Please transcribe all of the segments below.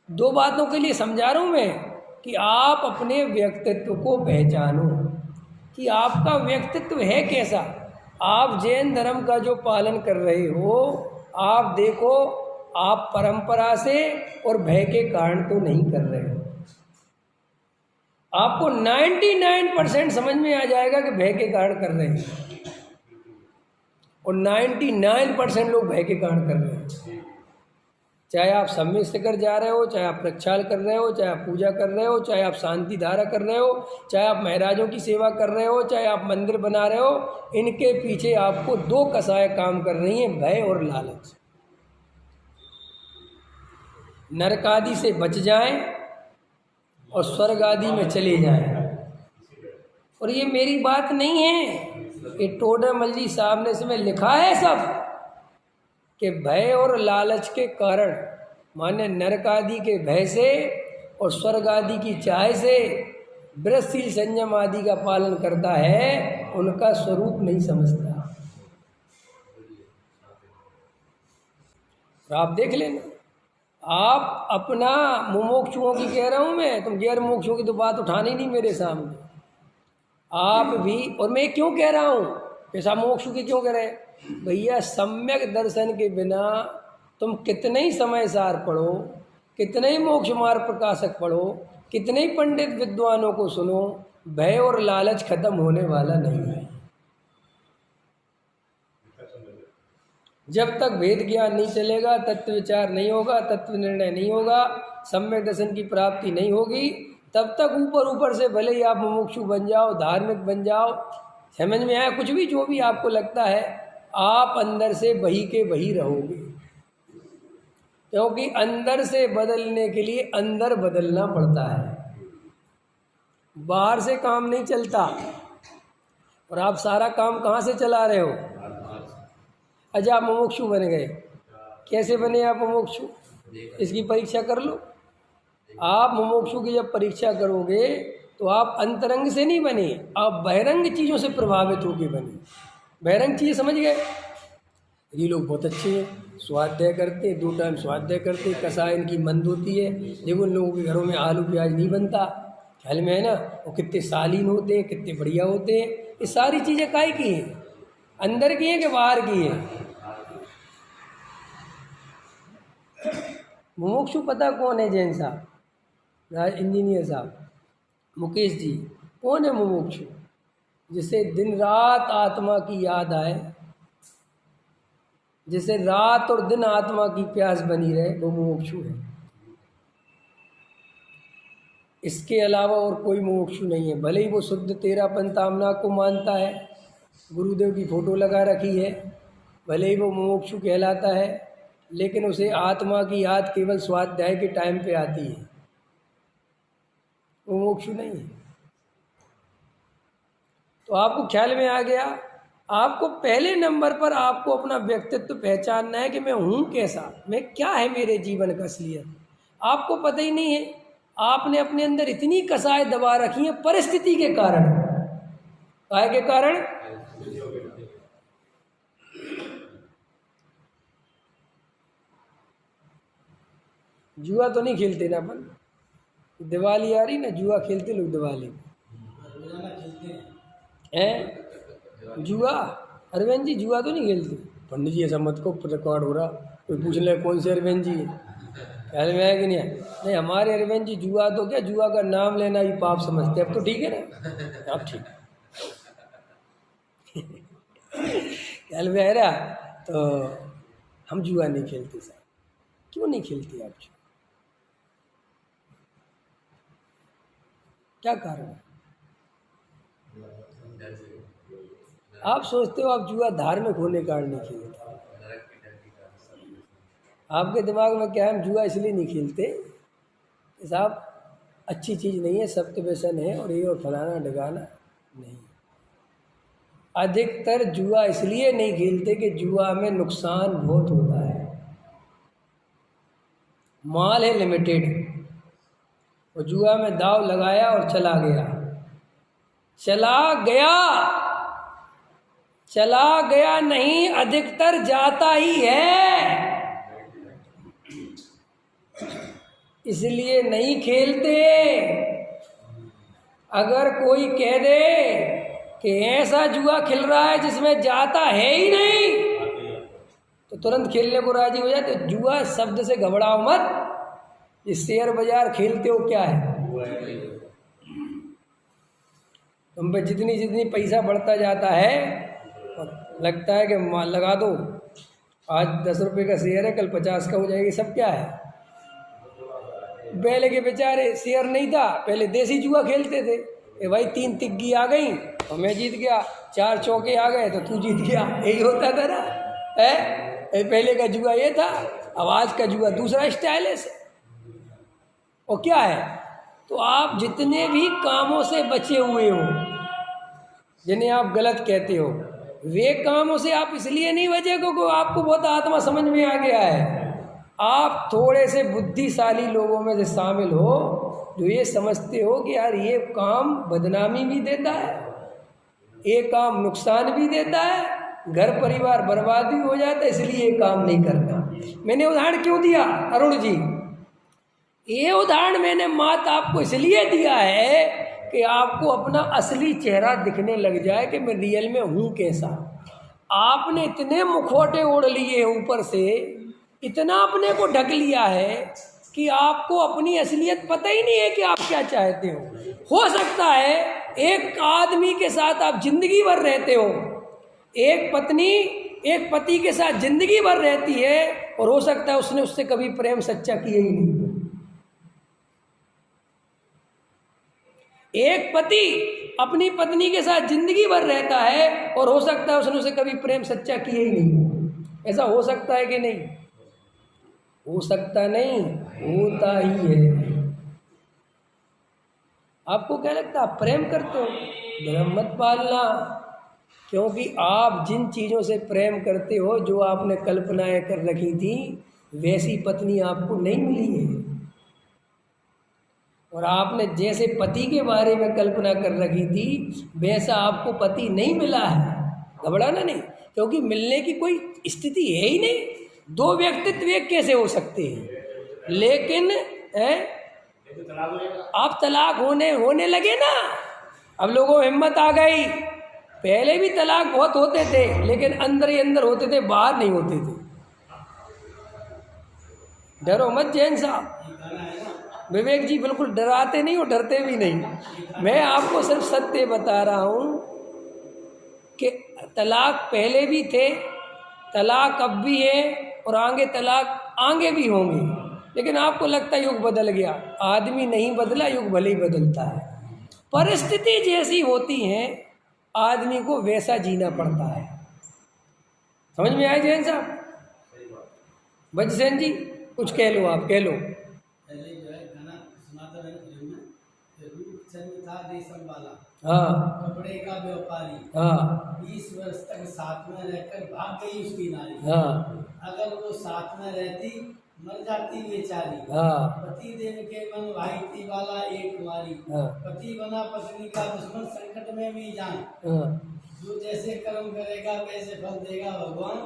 दो बातों के लिए समझा रहा हूँ मैं कि आप अपने व्यक्तित्व को पहचानो कि आपका व्यक्तित्व है कैसा। आप जैन धर्म का जो पालन कर रहे हो, आप देखो आप परंपरा से और भय के कारण तो नहीं कर रहे हो। आपको 99% समझ में आ जाएगा कि भय के कारण कर रहे हैं, और 99% लोग भय के कारण कर रहे हैं। चाहे आप सम्य शिखर जा रहे हो, चाहे आप प्रक्षाल कर रहे हो, चाहे आप पूजा कर रहे हो, चाहे आप शांति धारा कर रहे हो, चाहे आप महाराजों की सेवा कर रहे हो, चाहे आप मंदिर बना रहे हो, इनके पीछे आपको दो कसाएं काम कर रही हैं, भय और लालच। नरक आदि से बच जाएं और स्वर्ग आदि में चले जाएं। और ये मेरी बात नहीं है, ये टोडरमल जी साहब ने इसमें लिखा है सब कि भय और लालच के कारण, माने नरक आदि के भय से और स्वर्ग आदि की चाह से व्रतशील संयम आदि का पालन करता है, उनका स्वरूप नहीं समझता। तो आप देख लेना, आप अपना मुमुक्षुओं की कह रहा हूँ मैं, तुम गैर मुमुक्षुओं की तो बात उठानी नहीं मेरे सामने। आप भी, और मैं क्यों कह रहा हूँ, ऐसा मुमुक्षु की क्यों कह रहे हैं भैया, सम्यक दर्शन के बिना तुम कितने ही समय सार पढ़ो, कितने ही मोक्ष मार्ग प्रकाशक पढ़ो, कितने ही पंडित विद्वानों को सुनो, भय और लालच खत्म होने वाला नहीं है। जब तक भेद ज्ञान नहीं चलेगा, तत्व विचार नहीं होगा, तत्व निर्णय नहीं होगा, सम्यक दर्शन की प्राप्ति नहीं होगी, तब तक ऊपर ऊपर से भले ही आप मुमुक्षु बन जाओ, धार्मिक बन जाओ, समझ में आया कुछ भी, जो भी आपको लगता है, आप अंदर से वही के वही रहोगे। क्योंकि अंदर से बदलने के लिए अंदर बदलना पड़ता है, बाहर से काम नहीं चलता। और आप सारा काम कहाँ से चला रहे हो? अच्छा, आप मुमुक्षु बन गए, कैसे बने आप मुमुक्षु? इसकी परीक्षा कर लो। आप मुमुक्षु की जब परीक्षा करोगे तो आप अंतरंग से नहीं बने, आप बहिरंग चीज़ों से प्रभावित होकर बने। बहिरंग चीज़ें समझ गए? ये लोग बहुत अच्छे हैं, स्वाध्याय करते, 2 टाइम स्वाध्याय करते, कसाय इनकी मंद होती है, देखो उन लोगों के घरों में आलू प्याज नहीं बनता, ख्याल में है ना, वो कितने शालीन होते हैं, कितने बढ़िया होते हैं। ये सारी चीज़ें काहे की हैं? अंदर की हैं कि बाहर की हैं? मुमुक्षु पता कौन है? जैन साहब, इंजीनियर साहब, मुकेश जी, कौन है मुमुक्षु? जिसे दिन रात आत्मा की याद आए, जिसे रात और दिन आत्मा की प्यास बनी रहे, वो मुमुक्षु है। इसके अलावा और कोई मुमुक्षु नहीं है। भले ही वो शुद्ध तेरा पंतामना को मानता है, गुरुदेव की फोटो लगा रखी है, भले ही वो मुमुक्षु कहलाता है, लेकिन उसे आत्मा की याद केवल स्वाध्याय के टाइम पे आती है, वो मुमुक्षु नहीं है। तो आपको ख्याल में आ गया? आपको पहले नंबर पर आपको अपना व्यक्तित्व पहचानना है कि मैं हूँ कैसा, मैं क्या है मेरे जीवन का असलियत। आपको पता ही नहीं है, आपने अपने अंदर इतनी कसाई दबा रखी है परिस्थिति के कारण। काय के कारण? जुआ तो नहीं खेलते ना अपन, दिवाली आ रही ना, जुआ खेलते लोग दिवाली हैं। जुआ, अरविंद जी जुआ तो नहीं खेलते? पंडित जी ऐसा मत को, रिकॉर्ड हो रहा, कोई पूछ ले कौन से अरविंद जी है, ख्याल में है कि नहीं है? नहीं, हमारे अरविंद जी जुआ तो क्या, जुआ का नाम लेना ही पाप समझते। अब तो ठीक है ना, अब ठीक ख्याल में है ना? तो हम जुआ नहीं खेलते साहब। क्यों नहीं खेलते आप? क्या कारण है? आप सोचते हो आप जुआ धार्मिक होने के कारण नहीं खेलते। आपके दिमाग में क्या है, हम जुआ इसलिए नहीं खेलते कि साहब अच्छी चीज़ नहीं है, सत्य व्यसन है, और ये और फलाना ढगाना नहीं। अधिकतर जुआ इसलिए नहीं खेलते कि जुआ में नुकसान बहुत होता है, माल है लिमिटेड, और जुआ में दाव लगाया और चला गया, चला गया नहीं, अधिकतर जाता ही है। इसलिए नहीं खेलते। अगर कोई कह दे कि ऐसा जुआ खेल रहा है जिसमें जाता है ही नहीं, तो तुरंत खेलने को राजी हो जाए। तो जुआ शब्द से घबराओ मत। ये शेयर बाजार खेलते हो क्या है? तुम पे जितनी जितनी पैसा बढ़ता जाता है, और लगता है कि लगा दो, आज 10 रुपये का शेयर है, कल 50 का हो जाएगी। सब क्या है? पहले के बेचारे शेयर नहीं था, पहले देसी जुआ खेलते थे। ए भाई 3 तिग्गी आ गई और मैं जीत गया, 4 चौके आ गए तो तू जीत गया, यही होता था ना। पहले का जुआ ये था। अब आज का जुआ दूसरा स्टाइल है। और क्या है? तो आप जितने भी कामों से बचे हुए हो, जिन्हें आप गलत कहते हो, वे कामों से आप इसलिए नहीं बचे क्योंकि आपको बहुत आत्मा समझ में आ गया है। आप थोड़े से बुद्धिशाली लोगों में से शामिल हो जो ये समझते हो कि यार ये काम बदनामी भी देता है, ये काम नुकसान भी देता है, घर परिवार बर्बाद भी हो जाता है, इसलिए ये काम नहीं करता। मैंने उदाहरण क्यों दिया अरुण जी? ये उदाहरण मैंने मात्र आपको इसलिए दिया है कि आपको अपना असली चेहरा दिखने लग जाए कि मैं रियल में हूँ कैसा। आपने इतने मुखौटे ओढ़ लिए ऊपर से, इतना अपने को ढक लिया है कि आपको अपनी असलियत पता ही नहीं है कि आप क्या चाहते हो सकता है एक आदमी के साथ आप जिंदगी भर रहते हो, एक पत्नी एक पति के साथ जिंदगी भर रहती है, और हो सकता है उसने उससे कभी प्रेम सच्चा किया ही नहीं। एक पति अपनी पत्नी के साथ जिंदगी भर रहता है और हो सकता है उसने उसे कभी प्रेम सच्चा किया ही नहीं। ऐसा हो सकता है कि नहीं? हो सकता नहीं, होता ही है। आपको क्या लगता है आप प्रेम करते हो? भ्रम मत पालना, क्योंकि आप जिन चीज़ों से प्रेम करते हो, जो आपने कल्पनाएं कर रखी थी, वैसी पत्नी आपको नहीं मिली है। और आपने जैसे पति के बारे में कल्पना कर रखी थी, वैसा आपको पति नहीं मिला है। घबराना नहीं, क्योंकि मिलने की कोई स्थिति है ही नहीं। 2 व्यक्तित्व एक कैसे हो सकते हैं? लेकिन आप तलाक होने लगे ना, अब लोगों को हिम्मत आ गई। पहले भी तलाक बहुत होते थे, लेकिन अंदर ही अंदर होते थे, बाहर नहीं होते थे। डरो मत जैन साहब। विवेक जी बिल्कुल डराते नहीं और डरते भी नहीं। मैं आपको सिर्फ सत्य बता रहा हूँ कि तलाक पहले भी थे, तलाक अब भी है, और आगे तलाक आगे भी होंगे। लेकिन आपको लगता है युग बदल गया। आदमी नहीं बदला, युग भले ही बदलता है। परिस्थिति जैसी होती हैं, आदमी को वैसा जीना पड़ता है। समझ में आया जैन साहब? बजसेन जी कुछ कह लो, आप कह लो। हाँ, कपड़े का व्यापारी, हाँ, 20 वर्ष तक साथ में रहकर भाग गई उसकी नारी। हाँ, अगर वो साथ में रहती मर जाती बेचारी। हाँ, पति देव के मन भाई थी वाला एक कुंवारी। हाँ, पति बना पत्नी का दुश्मन, संकट में भी जान। हाँ। जो जैसे कर्म करेगा वैसे फल देगा भगवान।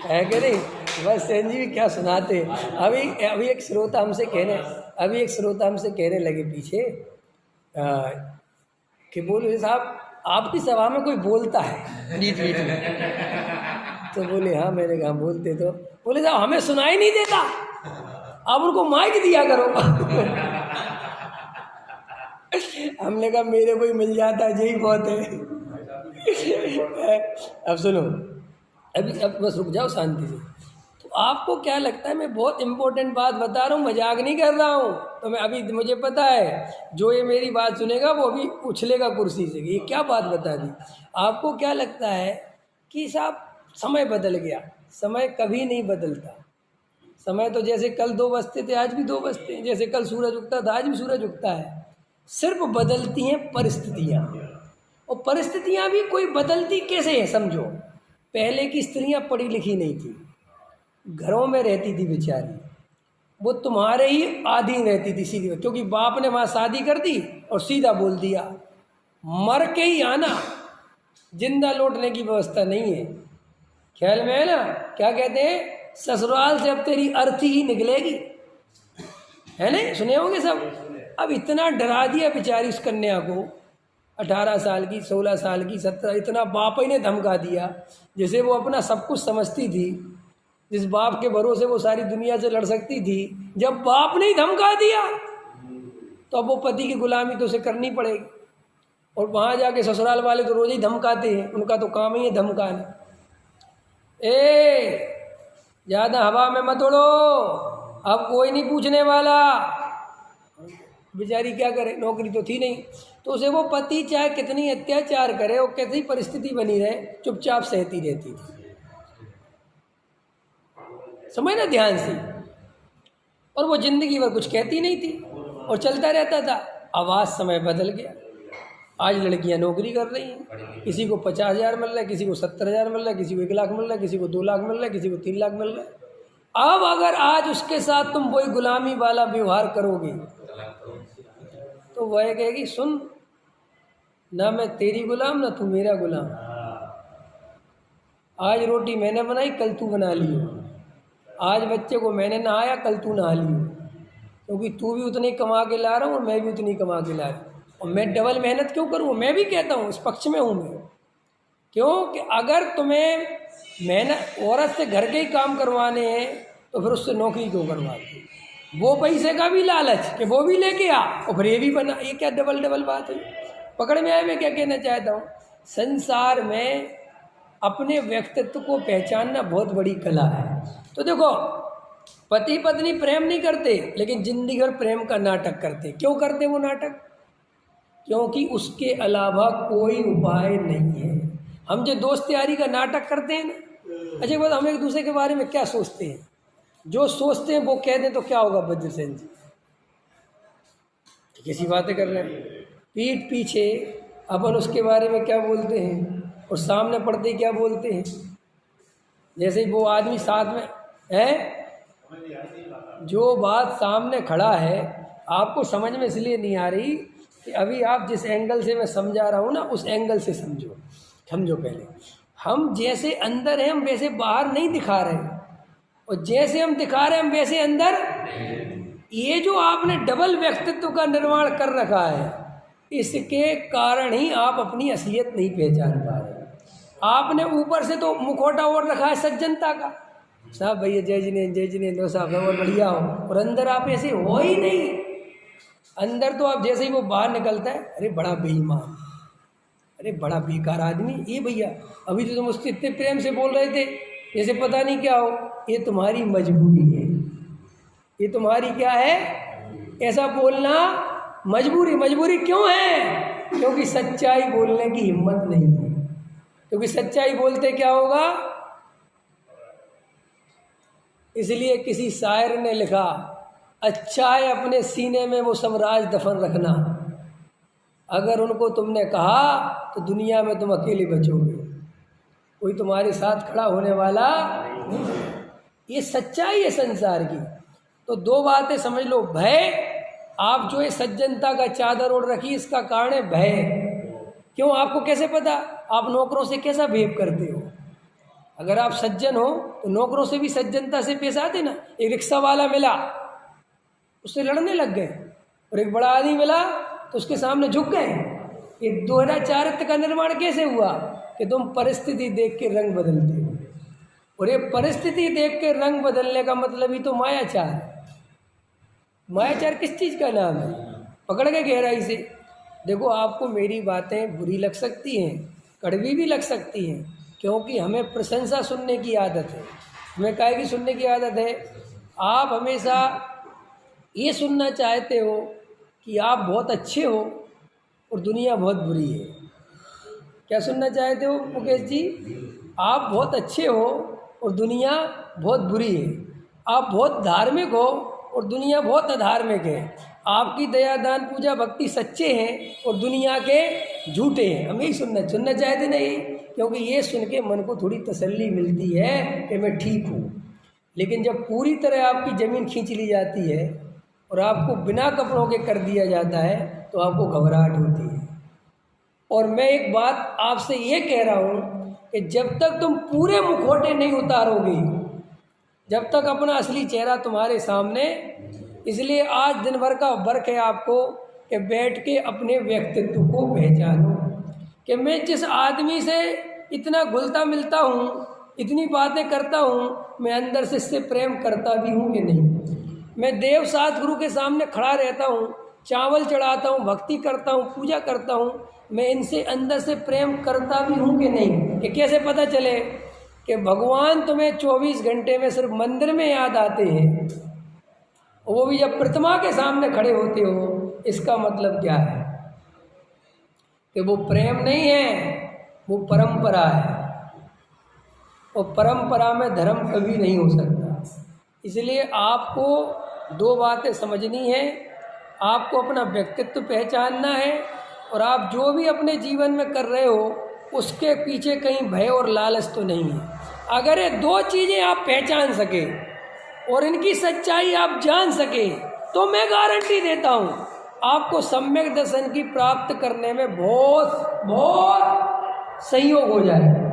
है कि नहीं? बस सेन जी भी क्या सुनाते। अभी एक श्रोता हमसे कहने लगे पीछे कि बोले साहब आपकी सभा में कोई बोलता है बीच बीच में? तो बोले हाँ। मैंने कहा बोलते तो? बोले साहब हमें सुनाई नहीं देता, आप उनको माइक दिया करो। हमने कहा मेरे को ही मिल जाता है, यही बहुत है। अब सुनो, अब बस रुक जाओ शांति से। तो आपको क्या लगता है, मैं बहुत इंपॉर्टेंट बात बता रहा हूँ, मजाक नहीं कर रहा हूँ। तो मैं अभी, मुझे पता है जो ये मेरी बात सुनेगा वो अभी उछलेगा कुर्सी से, ये क्या बात बता दी। आपको क्या लगता है कि साहब समय बदल गया? समय कभी नहीं बदलता। समय तो जैसे कल 2 बजते थे आज भी 2 बजते हैं, जैसे कल सूरज उगता था आज भी सूरज उगता है। सिर्फ बदलती हैं परिस्थितियाँ, और परिस्थितियाँ भी कोई बदलती कैसे है समझो। पहले की स्त्रियाँ पढ़ी लिखी नहीं थी, घरों में रहती थी बेचारी, वो तुम्हारे ही अधीन रहती थी सीधी, क्योंकि बाप ने वहाँ शादी कर दी और सीधा बोल दिया मर के ही आना, जिंदा लौटने की व्यवस्था नहीं है। ख्याल में है ना? क्या कहते हैं, ससुराल से अब तेरी अर्थी ही निकलेगी। है नहीं, सुने होंगे सब। अब इतना डरा दिया बेचारी उस कन्या को, 18 साल की, 16 साल की, 17, इतना बाप ही ने धमका दिया जैसे वो अपना सब कुछ समझती थी। जिस बाप के भरोसे वो सारी दुनिया से लड़ सकती थी, जब बाप ने ही धमका दिया तो अब वो पति की गुलामी तो उसे करनी पड़ेगी। और वहाँ जाके ससुराल वाले तो रोज ही धमकाते हैं, उनका तो काम ही है धमकाना। ज़्यादा हवा में मत उड़ो, अब कोई नहीं पूछने वाला। बेचारी क्या करे, नौकरी तो थी नहीं, तो उसे वो पति चाहे कितनी अत्याचार करे और कैसी परिस्थिति बनी रहे, चुपचाप सहती रहती थी। समझना ध्यान से। और वो जिंदगी भर कुछ कहती नहीं थी और चलता रहता था। आवाज समय बदल गया, आज लड़कियां नौकरी कर रही हैं, किसी को 50,000 मिल रहा है, किसी को 70,000 मिल रहा है, किसी को 1 लाख मिल रहा है, किसी को 2 लाख मिल रहा है, किसी को 3 लाख मिल रहा है। अब अगर आज उसके साथ तुम वही गुलामी वाला व्यवहार करोगे तो वह कहेगी, सुन ना मैं तेरी गुलाम ना तू मेरा गुलाम, आज रोटी मैंने बनाई कल तू बना लियो, आज बच्चे को मैंने नहाया कल तू नहा लियो, क्योंकि तू भी उतनी कमा के ला रहा हूँ और मैं भी उतनी कमा के ला रहा हूँ। और मैं डबल मेहनत क्यों करूँ, मैं भी कहता हूँ इस पक्ष में हूँ मैं। क्यों कि अगर तुम्हें मेहनत औरत से घर के ही काम करवाने हैं तो फिर उससे नौकरी क्यों करवाते, वो पैसे का भी लालच कि वो भी लेके आ और फिर ये भी बना, ये क्या डबल डबल बात है। पकड़ में आए। मैं क्या कहना चाहता हूँ, संसार में अपने व्यक्तित्व को पहचानना बहुत बड़ी कला है। तो देखो, पति पत्नी प्रेम नहीं करते लेकिन जिंदगी भर प्रेम का नाटक करते। क्यों करते वो नाटक, क्योंकि उसके अलावा कोई उपाय नहीं है। हम जो दोस्त यारी का नाटक करते हैं ना, अच्छा बात, हम एक दूसरे के बारे में क्या सोचते हैं, जो सोचते हैं वो कह दें तो क्या होगा वज्रसेन जी, कैसी बातें कर रहे हैं। पीठ पीछे अपन उसके बारे में क्या बोलते हैं और सामने पड़ते क्या बोलते हैं। जैसे वो आदमी साथ में है, जो बात सामने खड़ा है आपको समझ में इसलिए नहीं आ रही कि अभी आप जिस एंगल से मैं समझा रहा हूँ ना, उस एंगल से समझो पहले। हम जैसे अंदर हैं हम वैसे बाहर नहीं दिखा रहे हैं, और जैसे हम दिखा रहे हैं हम वैसे अंदर। ये जो आपने डबल व्यक्तित्व का निर्माण कर रखा है, इसके कारण ही आप अपनी असलियत नहीं पहचान पा रहे। आपने ऊपर से तो मुखौटा ओढ़ रखा है सज्जनता का, साहब भैया जय जिने लो साहब और बढ़िया हो, और अंदर आप ऐसे हो ही नहीं। अंदर तो आप जैसे ही वो बाहर निकलता है, अरे बड़ा बेईमान, अरे बड़ा बेकार आदमी, ये भैया अभी तो तुम उससे इतने प्रेम से बोल रहे थे जैसे पता नहीं क्या हो। ये तुम्हारी मजबूरी है, ये तुम्हारी क्या है, ऐसा बोलना मजबूरी क्यों है, क्योंकि सच्चाई बोलने की हिम्मत नहीं है। क्योंकि सच्चाई बोलते क्या होगा, इसलिए किसी शायर ने लिखा, अच्छा है अपने सीने में वो सब राज दफन रखना, अगर उनको तुमने कहा तो दुनिया में तुम अकेले बचोगे, कोई तुम्हारे साथ खड़ा होने वाला नहीं। ये सच्चाई है संसार की। तो 2 बातें समझ लो। भय, आप जो ये सज्जनता का चादर ओढ़ रखी, इसका कारण है भय। क्यों, आपको कैसे पता, आप नौकरों से कैसा बिहेव करते हो। अगर आप सज्जन हो तो नौकरों से भी सज्जनता से पेश आते ना। एक रिक्शा वाला मिला, उससे लड़ने लग गए, और एक बड़ा आदमी मिला तो उसके सामने झुक गए। ये दोहरा चारित्र का निर्माण कैसे हुआ कि तुम परिस्थिति देख के रंग बदलते हो, और ये परिस्थिति देख के रंग बदलने का मतलब ही तो मायाचार है। मायाचार किस चीज़ का नाम है, पकड़ के गहराई से देखो। आपको मेरी बातें बुरी लग सकती हैं, कड़वी भी लग सकती हैं, क्योंकि हमें प्रशंसा सुनने की आदत है। हमें काहे की सुनने की आदत है, आप हमेशा ये सुनना चाहते हो कि आप बहुत अच्छे हो और दुनिया बहुत बुरी है। क्या सुनना चाहते हो मुकेश जी, आप बहुत अच्छे हो और दुनिया बहुत बुरी है। आप बहुत धार्मिक हो और दुनिया बहुत अधार्मिक है। आपकी दया दान पूजा भक्ति सच्चे हैं और दुनिया के झूठे हैं। हम यही सुनना चाहते नहीं, क्योंकि ये सुन के मन को थोड़ी तसल्ली मिलती है कि मैं ठीक हूँ। लेकिन जब पूरी तरह आपकी ज़मीन खींच ली जाती है और आपको बिना कपड़ों के कर दिया जाता है तो आपको घबराहट होती है। और मैं एक बात आपसे ये कह रहा हूँ कि जब तक तुम पूरे मुखौटे नहीं उतारोगे, जब तक अपना असली चेहरा तुम्हारे सामने इसलिए आज दिन भर का वर्क है आपको कि बैठ के अपने व्यक्तित्व को पहचानो कि मैं जिस आदमी से इतना घुलता मिलता हूँ, इतनी बातें करता हूँ, मैं अंदर से इससे प्रेम करता भी हूँ कि नहीं। मैं देव सात गुरु के सामने खड़ा रहता हूँ, चावल चढ़ाता हूँ, भक्ति करता हूँ, पूजा करता हूँ, मैं इनसे अंदर से प्रेम करता भी हूँ कि नहीं। ये कैसे पता चले कि भगवान तुम्हें 24 घंटे में सिर्फ मंदिर में याद आते हैं, वो भी जब प्रतिमा के सामने खड़े होते हो, इसका मतलब क्या है कि वो प्रेम नहीं है, वो परंपरा है, और परंपरा में धर्म कभी नहीं हो सकता। इसलिए आपको दो बातें समझनी है, आपको अपना व्यक्तित्व पहचानना है, और आप जो भी अपने जीवन में कर रहे हो उसके पीछे कहीं भय और लालच तो नहीं है। अगर ये दो चीज़ें आप पहचान सके और इनकी सच्चाई आप जान सके तो मैं गारंटी देता हूँ आपको सम्यक दर्शन की प्राप्त करने में बहुत बहुत सहयोग हो जाएगा।